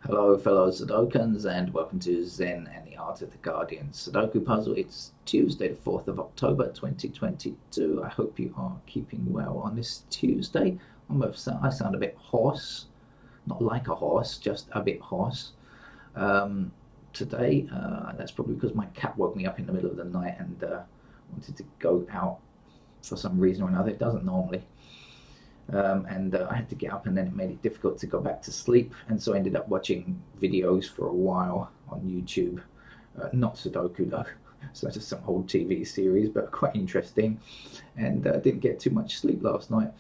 Hello, fellow Sudokans, and welcome to Zen and the Art of the Guardian Sudoku Puzzle. It's Tuesday, the 4th of October, 2022. I hope you are keeping well on this Tuesday. I sound a bit hoarse, not like a horse, just a bit hoarse. Today, that's probably because my cat woke me up in the middle of the night and wanted to go out for some reason or another. It doesn't normally. I had to get up, and then it made it difficult to go back to sleep, and so I ended up watching videos for a while on YouTube. Not Sudoku though, so just some old TV series, but quite interesting, and didn't get too much sleep last night.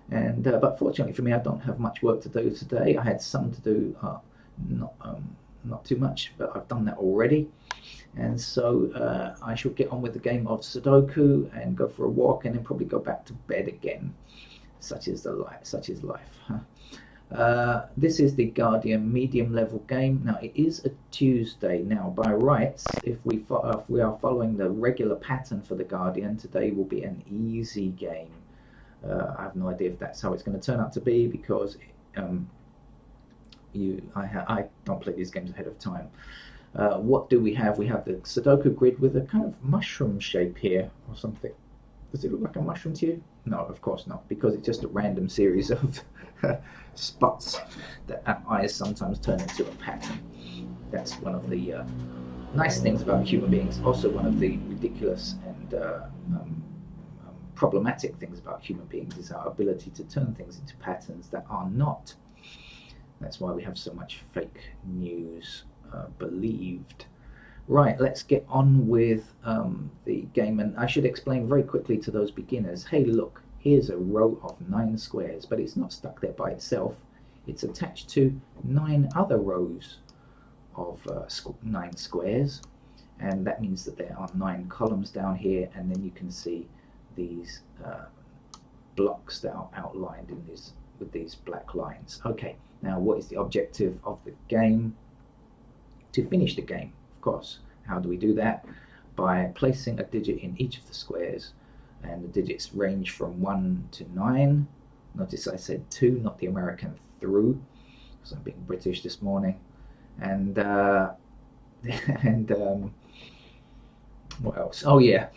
But fortunately for me, I don't have much work to do today. I had some to do, not too much, but I've done that already. And so I shall get on with the game of Sudoku and go for a walk, and then probably go back to bed again. Such is life. This is the Guardian medium level game. Now it is a Tuesday. Now by rights, if we are following the regular pattern for the Guardian, today will be an easy game. I have no idea if that's how it's going to turn out to be, because I don't play these games ahead of time. What do we have? We have the Sudoku grid with a kind of mushroom shape here or something. Does it look like a mushroom to you? No, of course not, because it's just a random series of spots that eyes sometimes turn into a pattern. That's one of the nice things about human beings. Also one of the ridiculous and problematic things about human beings is our ability to turn things into patterns that are not. That's why we have so much fake news believed. Right, let's get on with the game, and I should explain very quickly to those beginners, hey look, here's a row of 9 squares, but it's not stuck there by itself, it's attached to 9 other rows of 9 squares, and that means that there are 9 columns down here, and then you can see these blocks that are outlined in with these black lines. Okay, now what is the objective of the game? To finish the game. Course. How do we do that? By placing a digit in each of the squares, and the digits range from 1 to 9. Notice I said 2, not the American through, because I'm being British this morning. And what else? Oh yeah,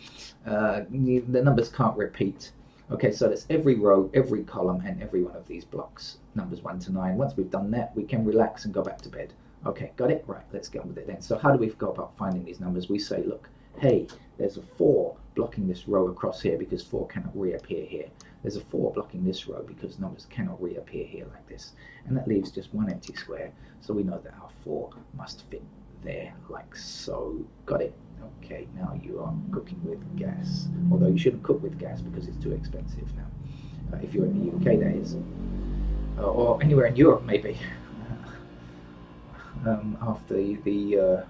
the numbers can't repeat. Okay, so that's every row, every column, and every one of these blocks, numbers 1 to 9. Once we've done that, we can relax and go back to bed. Okay, got it? Right, let's get on with it then. So how do we go about finding these numbers? We say, look, hey, there's a 4 blocking this row across here because 4 cannot reappear here. There's a 4 blocking this row because numbers cannot reappear here like this. And that leaves just one empty square, so we know that our 4 must fit there, like so. Got it? Okay, now you are cooking with gas. Although you shouldn't cook with gas because it's too expensive now. If you're in the UK, that is. Or anywhere in Europe, maybe. After the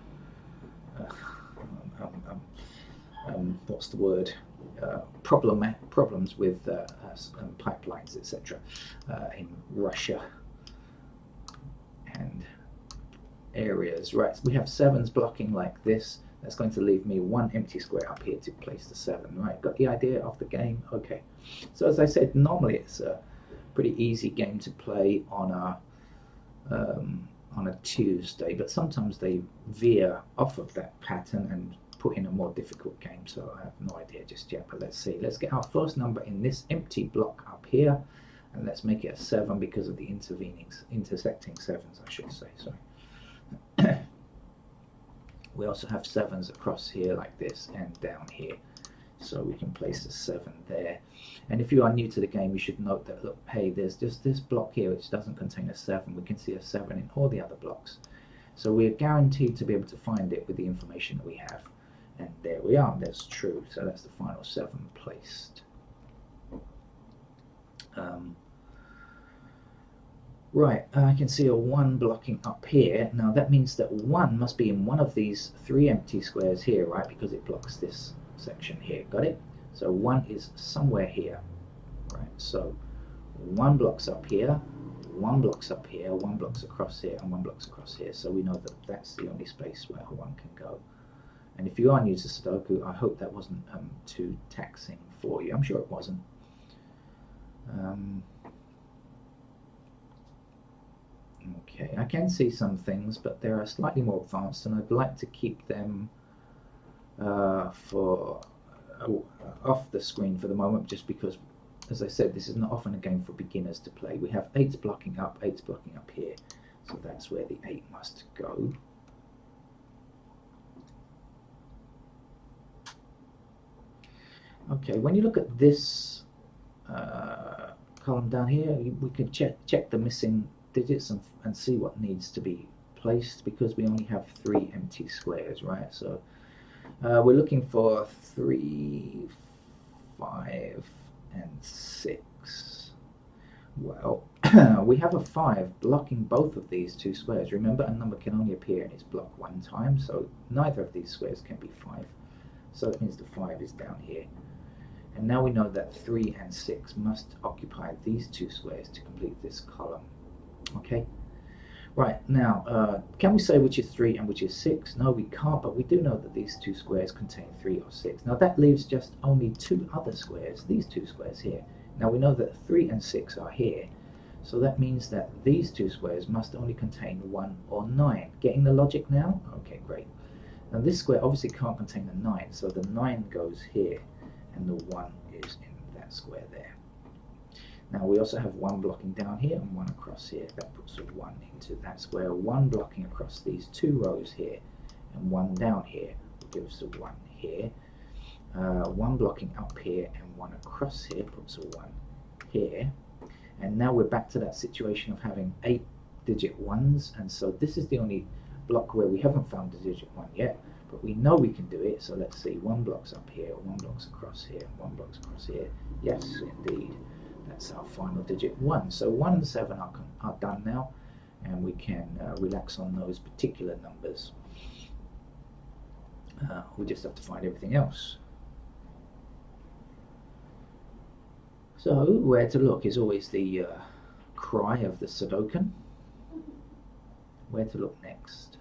what's the word? Problems with pipelines, etc. In Russia and areas. Right, so we have 7s blocking like this. That's going to leave me one empty square up here to place the 7. Right, got the idea of the game? Okay. So as I said, normally it's a pretty easy game to play on a Tuesday, but sometimes they veer off of that pattern and put in a more difficult game, so I have no idea just yet, but let's see. Let's get our first number in this empty block up here, and let's make it a 7 because of the intersecting 7s, I should say, sorry. We also have 7s across here like this and down here, so we can place the 7 there. And if you are new to the game, you should note that, look, hey, there's just this block here which doesn't contain a 7. We can see a 7 in all the other blocks. So we're guaranteed to be able to find it with the information that we have. And there we are, that's true. So that's the final 7 placed. Right, I can see a 1 blocking up here. Now that means that 1 must be in one of these 3 empty squares here, right? Because it blocks this section here. Got it? So 1 is somewhere here, right? So 1 blocks up here, 1 blocks up here, 1 blocks across here, and 1 blocks across here. So we know that that's the only space where 1 can go. And if you are new to Sudoku, I hope that wasn't too taxing for you. I'm sure it wasn't. Okay, I can see some things, but they're slightly more advanced, and I'd like to keep them for off the screen for the moment, just because, as I said, this is not often a game for beginners to play. We have 8s blocking up, 8s blocking up here, so that's where the 8 must go. Okay, when you look at this column down here, we can check the missing digits and see what needs to be placed, because we only have 3 empty squares, right? So we're looking for 3, 5, and 6. Well, we have a 5 blocking both of these 2 squares. Remember, a number can only appear in its block 1 time, so neither of these squares can be 5. So that means the 5 is down here. And now we know that 3 and 6 must occupy these 2 squares to complete this column. Okay? Right, now, can we say which is 3 and which is 6? No, we can't, but we do know that these 2 squares contain 3 or 6. Now that leaves just only 2 other squares, these 2 squares here. Now we know that 3 and 6 are here, so that means that these 2 squares must only contain 1 or 9. Getting the logic now? Okay, great. Now this square obviously can't contain a 9, so the 9 goes here, and the 1 is in that square there. Now we also have 1 blocking down here and 1 across here. That puts a 1 into that square. 1 blocking across these 2 rows here, and 1 down here gives a 1 here. 1 blocking up here and 1 across here puts a 1 here. And now we're back to that situation of having 8-digit 1s, and so this is the only block where we haven't found the digit 1 yet. But we know we can do it, so let's see. 1 block's up here, 1 block's across here, 1 block's across here. Yes, indeed. That's our final digit 1. So 1 and 7 are done now, and we can relax on those particular numbers. We just have to find everything else. So where to look is always the cry of the Sudokan. Where to look next?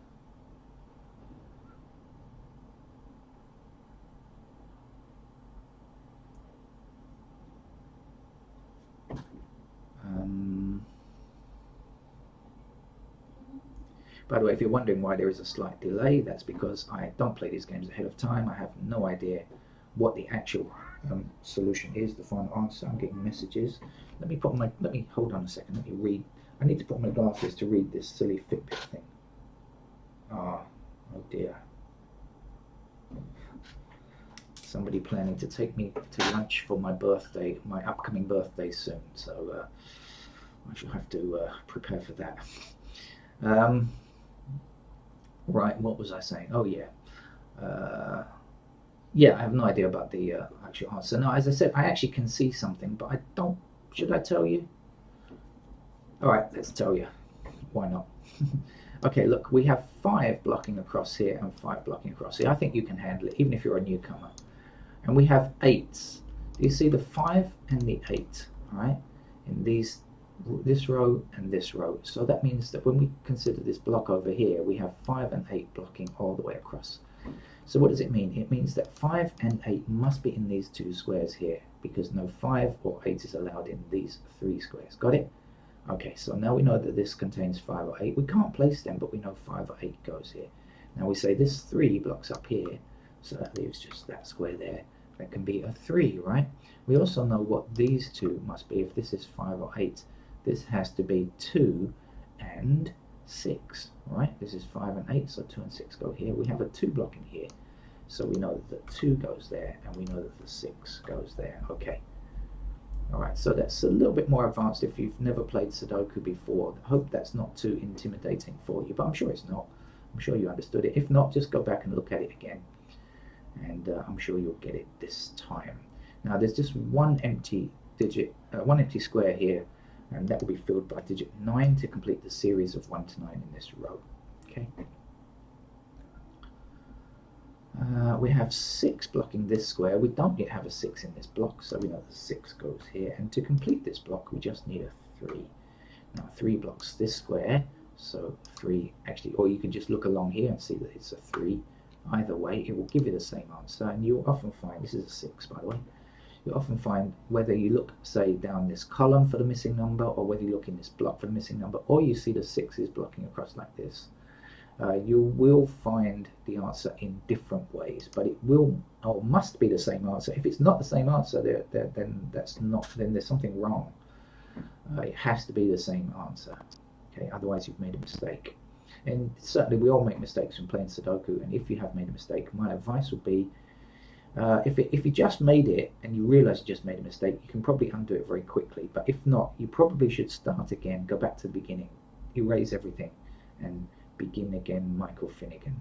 By the way, if you're wondering why there is a slight delay, that's because I don't play these games ahead of time. I have no idea what the actual solution is, the final answer. I'm getting messages. Let me hold on a second. Let me read. I need to put on my glasses to read this silly Fitbit thing. Oh dear. Somebody planning to take me to lunch for my birthday, my upcoming birthday soon. So I shall have to prepare for that. Right, what was I saying? Oh yeah. Yeah, I have no idea about the actual answer. No, as I said, I actually can see something, but I don't. Should I tell you? All right, let's tell you. Why not? Okay, look, we have 5 blocking across here and 5 blocking across here. I think you can handle it, even if you're a newcomer. And we have 8s. Do you see the 5 and the 8? All right, in this row and this row. So that means that when we consider this block over here, we have 5 and 8 blocking all the way across. So what does it mean? It means that 5 and 8 must be in these 2 squares here, because no 5 or 8 is allowed in these 3 squares. Got it? Okay, so now we know that this contains 5 or 8. We can't place them, but we know 5 or 8 goes here. Now we say this 3 blocks up here, so that leaves just that square there. That can be a 3, right? We also know what these 2 must be. If this is 5 or 8, this has to be 2 and 6, right? This is 5 and 8, so 2 and 6 go here. We have a 2 blocking here, so we know that the 2 goes there, and we know that the 6 goes there. Okay. All right, so that's a little bit more advanced if you've never played Sudoku before. I hope that's not too intimidating for you, but I'm sure it's not. I'm sure you understood it. If not, just go back and look at it again, and I'm sure you'll get it this time. Now, there's just one empty digit, one empty square here, and that will be filled by digit 9 to complete the series of 1 to 9 in this row. Okay. We have 6 blocking this square. We don't yet have a 6 in this block, so we know the 6 goes here. And to complete this block, we just need a 3. Now 3 blocks this square, so 3 actually, or you can just look along here and see that it's a 3. Either way, it will give you the same answer, and you'll often find, this is a 6 by the way, we often find whether you look, say, down this column for the missing number, or whether you look in this block for the missing number, or you see the 6s blocking across like this, you will find the answer in different ways, but it will or must be the same answer. If it's not the same answer, then there's something wrong. It has to be the same answer. Okay, otherwise you've made a mistake. And certainly we all make mistakes when playing Sudoku, and if you have made a mistake, my advice would be, if you just made it and you realize you just made a mistake, you can probably undo it very quickly. But if not, you probably should start again, go back to the beginning, erase everything, and begin again, Michael Finnegan.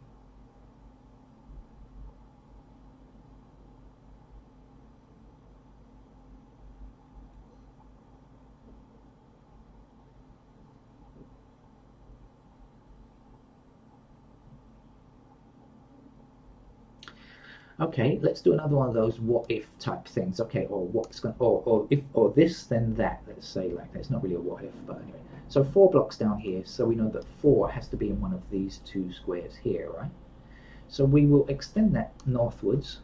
Okay, let's do another one of those what if type things. Okay, or what's going, or if, or this then that. Let's say like that. It's not really a what if, but anyway. So 4 blocks down here, so we know that 4 has to be in one of these 2 squares here, right? So we will extend that northwards.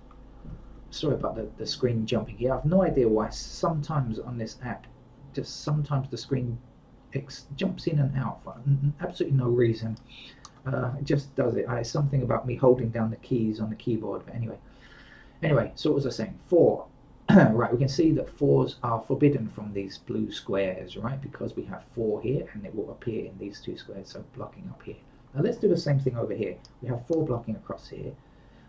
Sorry about the screen jumping here. I have no idea why sometimes on this app, just sometimes the screen jumps in and out for absolutely no reason. It just does it. It's something about me holding down the keys on the keyboard. But anyway, so what was I saying? 4. Right, we can see that 4s are forbidden from these blue squares, right? Because we have 4 here, and it will appear in these 2 squares, so blocking up here. Now let's do the same thing over here. We have 4 blocking across here.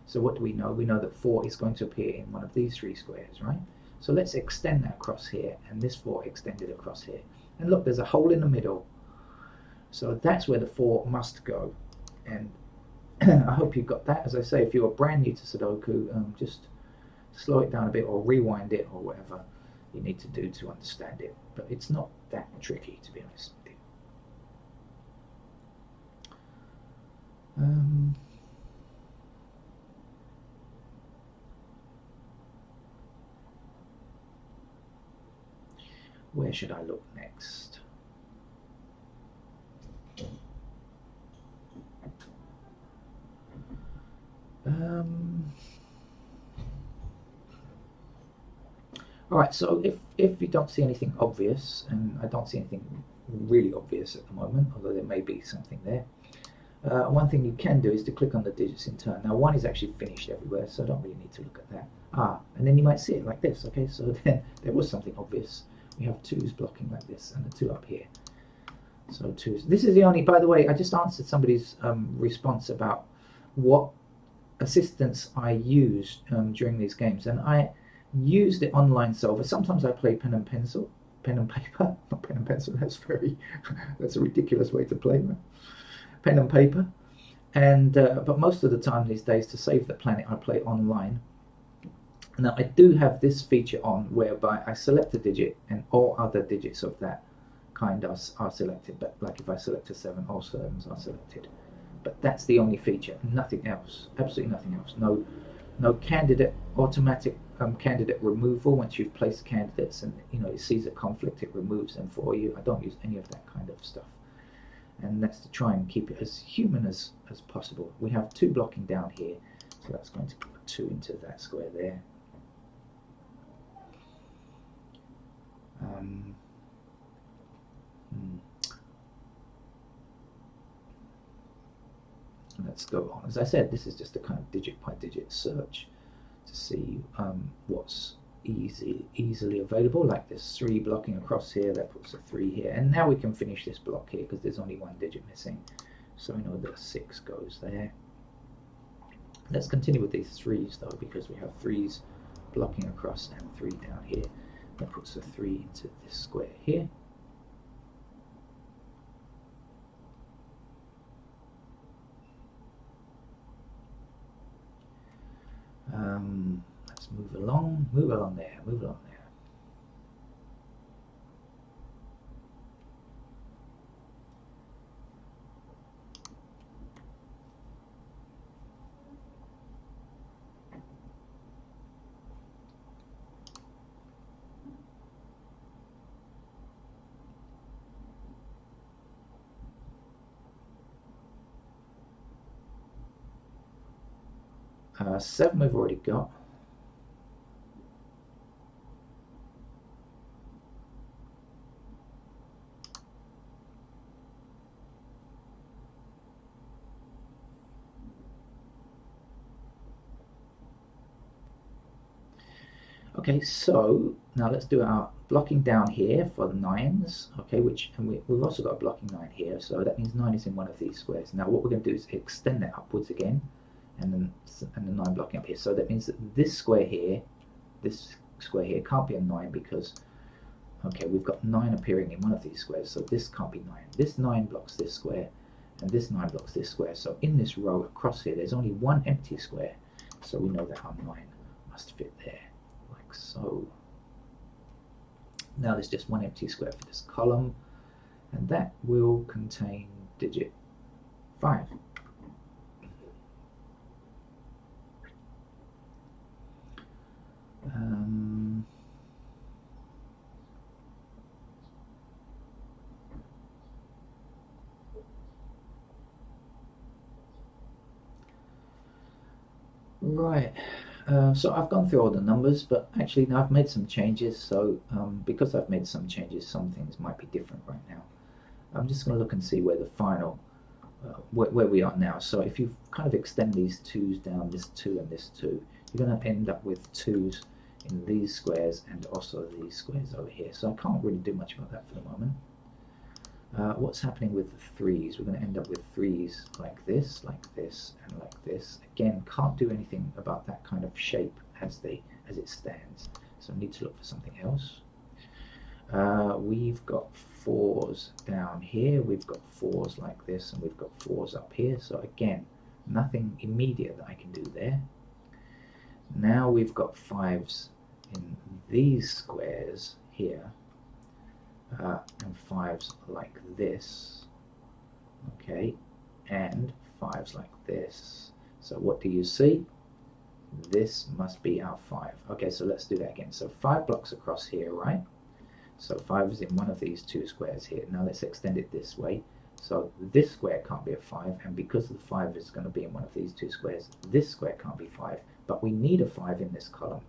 So what do we know? We know that 4 is going to appear in one of these 3 squares, right? So let's extend that across here, and this 4 extended across here. And look, there's a hole in the middle. So that's where the 4 must go. And I hope you've got that. As I say, if you're brand new to Sudoku, just slow it down a bit or rewind it or whatever you need to do to understand it. But it's not that tricky, to be honest with you. Where should I look next? All right, so if you don't see anything obvious, and I don't see anything really obvious at the moment, although there may be something there, one thing you can do is to click on the digits in turn. Now 1 is actually finished everywhere, so I don't really need to look at that. And then you might see it like this. Okay, so then there was something obvious. We have 2s blocking like this, and the 2 up here. So 2s. This is the only, by the way, I just answered somebody's response about what assistance I used during these games, and I used the online solver. Sometimes I play pen and paper, not pen and pencil. That's a ridiculous way to play, right? Pen and paper, and but most of the time these days, to save the planet, I play online. Now I do have this feature on whereby I select a digit and all other digits of that kind are selected. But like if I select a 7, all 7s are selected. But that's the only feature, nothing else, absolutely nothing else. No candidate, automatic candidate removal. Once you've placed candidates and it sees a conflict, it removes them for you. I don't use any of that kind of stuff, and that's to try and keep it as human as possible. We have 2 blocking down here, so that's going to put 2 into that square there. Let's go on. As I said, this is just a kind of digit by digit search to see what's easily available. Like this 3 blocking across here, that puts a 3 here, and now we can finish this block here because there's only 1 digit missing, so we know that a 6 goes there. Let's continue with these 3s though, because we have 3s blocking across and 3 down here. That puts a 3 into this square here. Let's move along there, move along there. Seven we've already got. Okay, so now let's do our blocking down here for the 9s. Okay, we've also got a blocking 9 here, so that means 9 is in one of these squares. Now what we're going to do is extend that upwards again, and the 9 blocking up here. So that means that this square here can't be a 9 because, okay, we've got 9 appearing in one of these squares, so this can't be 9. This 9 blocks this square, and this 9 blocks this square. So in this row across here, there's only one empty square. So we know that our 9 must fit there, like so. Now there's just one empty square for this column, and that will contain digit 5. Right, so I've gone through all the numbers, but actually now I've made some changes, so because I've made some changes, some things might be different right now. I'm just going to look and see where the final, where we are now. So if you kind of extend these 2's down, this 2 and this 2, you're going to end up with 2's in these squares and also these squares over here. So I can't really do much about that for the moment. What's happening with the 3's? We're going to end up with 3's like this, and like this. Again, can't do anything about that kind of shape as it stands. So I need to look for something else. We've got 4's down here. We've got 4's like this, and we've got 4's up here. So again, nothing immediate that I can do there. Now we've got 5's in these squares here. And 5's like this, okay, and 5's like this. So what do you see? This must be our 5. Okay, so let's do that again. So 5 blocks across here, right? So 5 is in one of these 2 squares here. Now let's extend it this way. So this square can't be a 5, and because the 5 is going to be in one of these 2 squares, this square can't be 5, but we need a 5 in this column.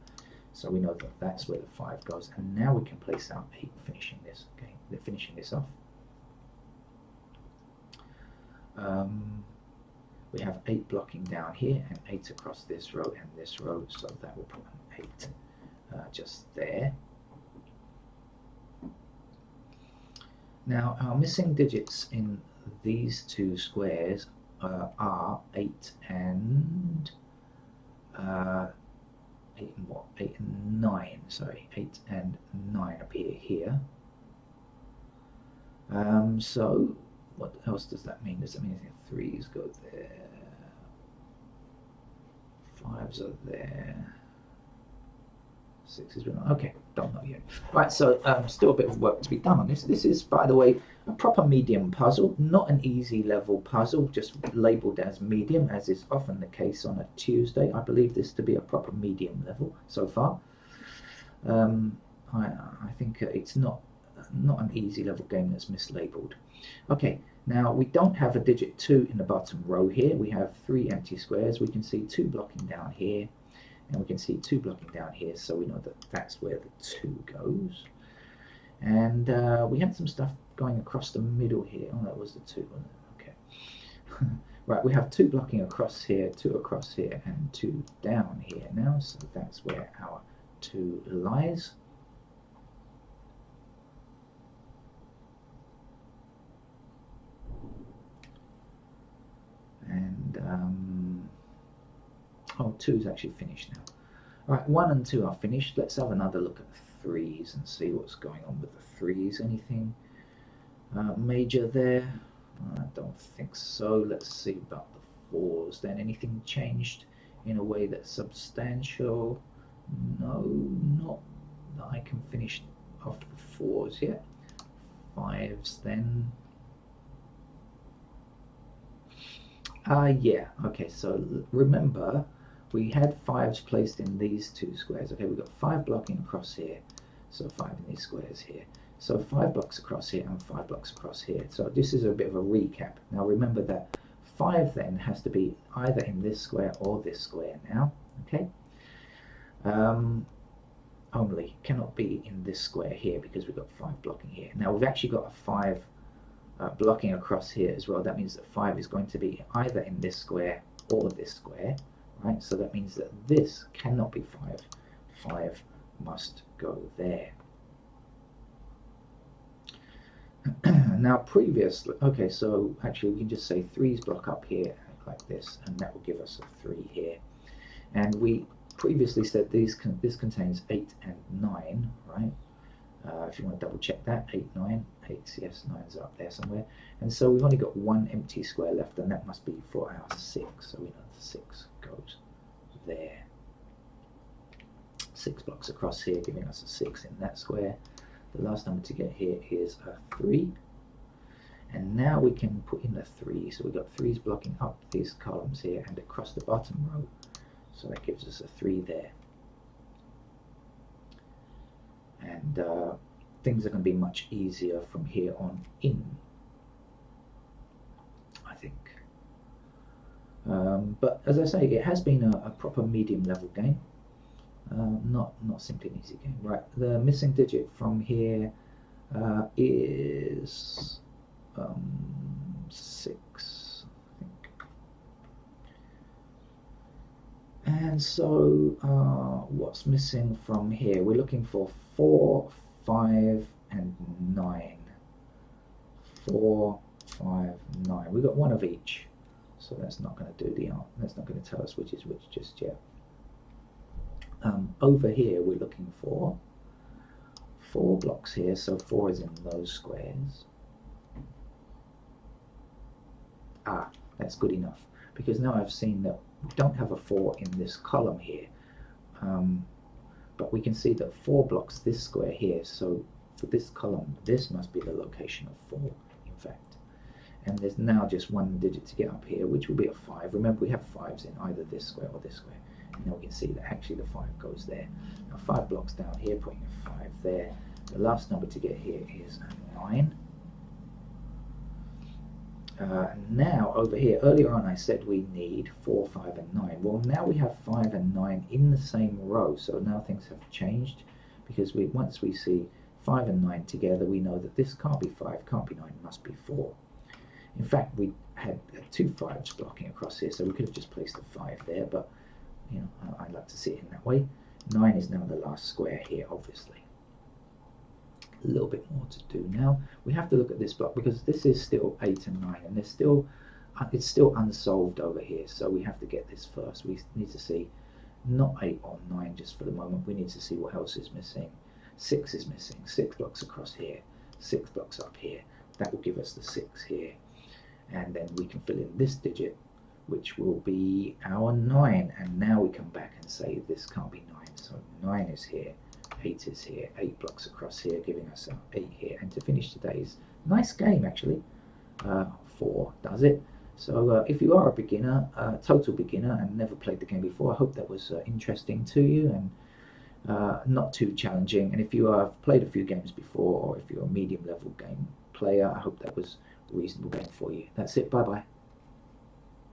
So we know that that's where the 5 goes, and now we can place our 8 finishing this. Okay, they're finishing this off. We have 8 blocking down here and 8 across this row and this row, so that will put an 8 just there. Now our missing digits in these 2 squares are 8 and 8 and 9, sorry, 8 and 9 appear here. So what else does that mean? Does that mean 3's go there, 5's are there, 6's are okay, don't know yet. Right, so still a bit of work to be done on this. This is, by the way, a proper medium puzzle, not an easy level puzzle, just labelled as medium, as is often the case on a Tuesday. I believe this to be a proper medium level so far. I think it's not an easy level game that's mislabeled. Okay, now we don't have a digit 2 in the bottom row here. We have 3 empty squares. We can see 2 blocking down here, and we can see 2 blocking down here, so we know that that's where the 2 goes. And we had some stuff going across the middle here. Oh, that was the 2, wasn't it? Okay. Right, we have 2 blocking across here, 2 across here, and 2 down here now, so that's where our 2 lies. And oh, 2 is actually finished now. All right, 1 and 2 are finished. Let's have another look at the 3's and see what's going on with the 3's. Anything major there? I don't think so. Let's see about the 4's then. Anything changed in a way that's substantial? No, not that I can finish off the 4's yet. 5's then. Yeah, okay, so remember we had 5's placed in these 2 squares. Okay, we've got 5 blocking across here, so 5 in these squares here. So 5 blocks across here and 5 blocks across here. So this is a bit of a recap. Now remember that 5 then has to be either in this square or this square now, okay? Only cannot be in this square here because we've got 5 blocking here. Now we've actually got a 5 blocking across here as well. That means that 5 is going to be either in this square or this square, right? So that means that this cannot be 5. 5 must go there. Now previously, okay, so actually we can just say 3's block up here like this, and that will give us a 3 here. And we previously said this contains 8 and 9, right? If you want to double check that, 8, 9, 8, yes, 9's up there somewhere. And so we've only got one empty square left, and that must be for our 6. So we know the 6 goes there. 6 blocks across here, giving us a 6 in that square. The last number to get here is a 3. And now we can put in a 3. So we've got 3's blocking up these columns here and across the bottom row. So that gives us a 3 there. And things are going to be much easier from here on in, I think. But as I say, it has been a proper medium level game. Not simply an easy game. Right, the missing digit from here is 6, I think. And so what's missing from here? We're looking for 4, 5, and 9. 4, 5, 9. We've got one of each, so that's not going to do the art. That's not going to tell us which is which just yet. Over here we're looking for 4 blocks here, so 4 is in those squares. That's good enough, because now I've seen that we don't have a 4 in this column here, but we can see that 4 blocks this square here, so for this column this must be the location of 4 in fact. And there's now just one digit to get up here, which will be a 5. Remember, we have 5's in either this square or this square. And now we can see that actually the 5 goes there. Now 5 blocks down here, putting a 5 there. The last number to get here is a 9. Now over here, earlier on I said we need 4, 5 and 9. Well, now we have 5 and 9 in the same row, so now things have changed, because once we see 5 and 9 together, we know that this can't be 5, can't be 9, must be 4. In fact, we had 2 5's blocking across here, so we could have just placed a 5 there, but you know, I'd like to see it in that way. 9 is now the last square here, obviously. A little bit more to do now. We have to look at this block, because this is still 8 and 9, and it's still unsolved over here, so we have to get this first. We need to see not 8 or 9 just for the moment. We need to see what else is missing. 6 is missing. 6 blocks across here, 6 blocks up here. That will give us the 6 here, and then we can fill in this digit, which will be our 9, and now we come back and say this can't be 9, so 9 is here, 8 is here, 8 blocks across here, giving us an 8 here. And to finish today's nice game, actually, 4 does it. So if you are a beginner, total beginner, and never played the game before, I hope that was interesting to you and not too challenging. And if you have played a few games before, or if you're a medium level game player, I hope that was a reasonable game for you. That's it, bye bye.